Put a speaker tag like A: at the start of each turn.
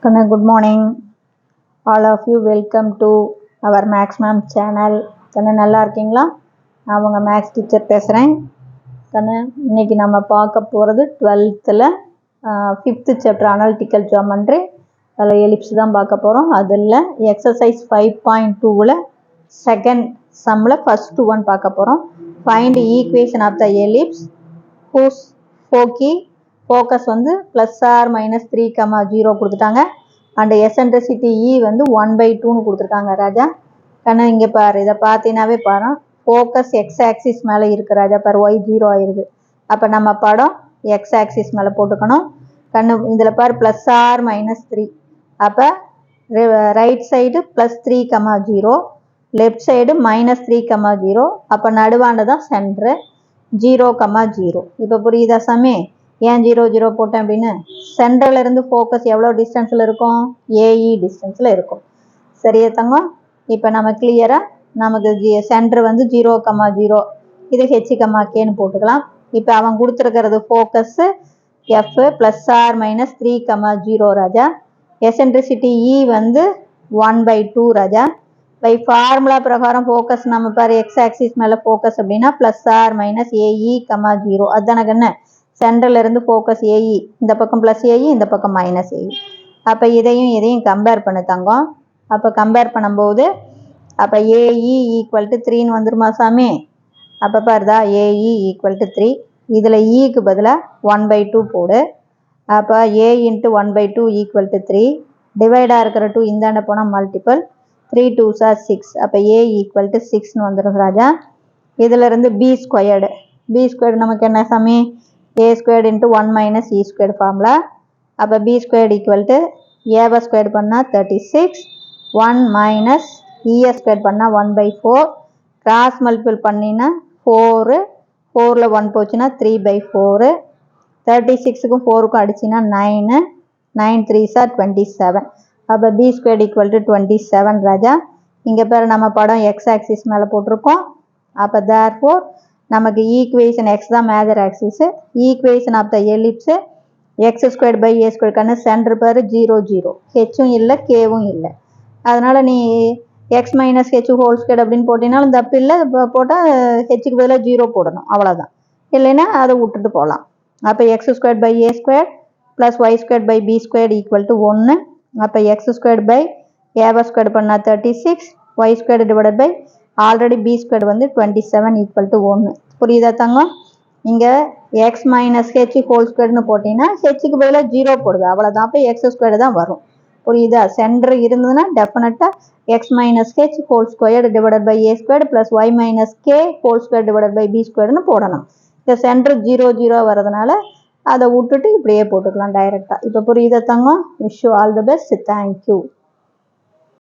A: Good morning, all of you. Welcome to our Max Ma'am channel. நல்லா இருக்கீங்களா? நான் உங்கள் மேக்ஸ் டீச்சர் பேசுகிறேன். இன்னைக்கு நம்ம பார்க்க போகிறது 12th 5th chapter analytical geometry. அதில் எலிப்ஸ் தான் பார்க்க போகிறோம். அதில் எக்ஸசைஸ் 5.2ல் செகண்ட் சம்மில் ஃபர்ஸ்ட் ஒன் பார்க்க போகிறோம். Find equation of the ellipse whose focus வந்து +or-3, 0 கொடுத்துட்டாங்க. அண்ட் எசன்ட்ரிசிட்டி E வந்து 1/2ன்னு கொடுத்துருக்காங்க ராஜா. இங்கே பாரு, இதை பார்த்தீங்கன்னாவே பாரு, ஃபோக்கஸ் எக்ஸ் ஆக்சிஸ் மேலே இருக்கு ராஜா. பாரு, Y 0 ஆயிடுது. அப்போ நம்ம படம் எக்ஸ் ஆக்சிஸ் மேலே போட்டுக்கணும். இதில் பாரு +or-3. அப்போ ரைட் சைடு +3, 0, லெஃப்ட் சைடு -3, 0. அப்போ நடுவாண்ட தான் சென்ட்ரு 0, 0. இப்போ புரியுதா சாமி? ஏன் 0, 0 போட்டேன் அப்படின்னு, சென்டர்ல இருந்து ஃபோக்கஸ் எவ்வளோ டிஸ்டன்ஸில் இருக்கும்? ஏஇ டிஸ்டன்ஸில் இருக்கும். சரியா தங்கம்? இப்போ நம்ம கிளியராக நமக்கு சென்டர் வந்து 0, 0, இது H, Kன்னு போட்டுக்கலாம். இப்போ அவன் கொடுத்துருக்கிறது ஃபோக்கஸ் F +or-3, 0 ராஜா. எசன்ட்ரிசிட்டி E வந்து 1/2 ராஜா. பை ஃபார்முலா பிரகாரம் ஃபோக்கஸ் நம்ம பாரு எக்ஸ் ஆக்சிஸ் மேலே ஃபோக்கஸ் அப்படின்னா +or-AE, 0. அதுதானக்கு என்ன? சென்டர்ல இருந்து ஃபோக்கஸ் ஏஇ, இந்த பக்கம் +AE, இந்த பக்கம் -AE. அப்போ இதையும் கம்பேர் பண்ண தங்கம். அப்போ கம்பேர் பண்ணும்போது அப்போ ஏஇ = 3ன்னு வந்துருமா சாமி? அப்போ பாருதா, ஏஇ = 3. இதில் ஈக்கு பதிலாக 1/2 போடு. அப்போ A × 1/2 = 3. டிவைடாக இருக்கிற 2 இந்தாண்ட போனால் மல்டிபிள். 3 2s are 6. அப்போ A = 6ன்னு வந்துடும் ராஜா. இதில் இருந்து B ஸ்கொயர்டு நமக்கு என்ன சாமி? A² × 1 - E² formula. அப்போ B² = A ஸ்கொயர்டு பண்ணால் 36, 1 - ES² பண்ணால் 1/4. கிராஸ் மல்டிபிள் பண்ணினா 4, 4ல் 1 போச்சுன்னா 3/4. 36க்கும் 4க்கும் அடிச்சின்னா 9, 9 3s are 27. அப்போ B² = 27 ராஜா. இங்கே பேர் நம்ம படம் எக்ஸ் ஆக்சிஸ் மேலே போட்டிருக்கோம். அப்போ தேர்ஃபோர் நமக்கு ஈக்குவேஷன் எக்ஸ் தான் major axis. Equation of the ellipse x² / A². Centre பேர் 0, 0, ஹெச்சும் இல்லை கேவும் இல்லை. அதனால நீ x - h² அப்படின்னு போட்டினாலும் தப்பு இல்லை. போட்டால் ஹெச்சுக்கு பதிலாக 0 போடணும், அவ்வளோதான். இல்லைன்னா அதை விட்டுட்டு போகலாம். அப்போ x² / A² + y² / B² = 1. அப்போ x² / A² பண்ணால் 36, y² ஆல்ரெடி B² வந்து 27 = 1. புரியுதா தங்கம்? இங்கே x - h² போட்டிங்கன்னா ஹெச்சுக்கு பதிலாக 0 போடுது, அவ்வளோதான். அப்போ x² தான் வரும். புரியுதா? சென்டர் இருந்ததுன்னா டெஃபினட்டாக x - h² / A² + y - k² / B²ன்னு போடணும். இந்த சென்டர் 0, 0 வரதுனால அதை விட்டுட்டு இப்படியே போட்டுக்கலாம் டைரெக்டாக. இப்போ புரியுதா தங்கம்? Wish you all the best. Thank you.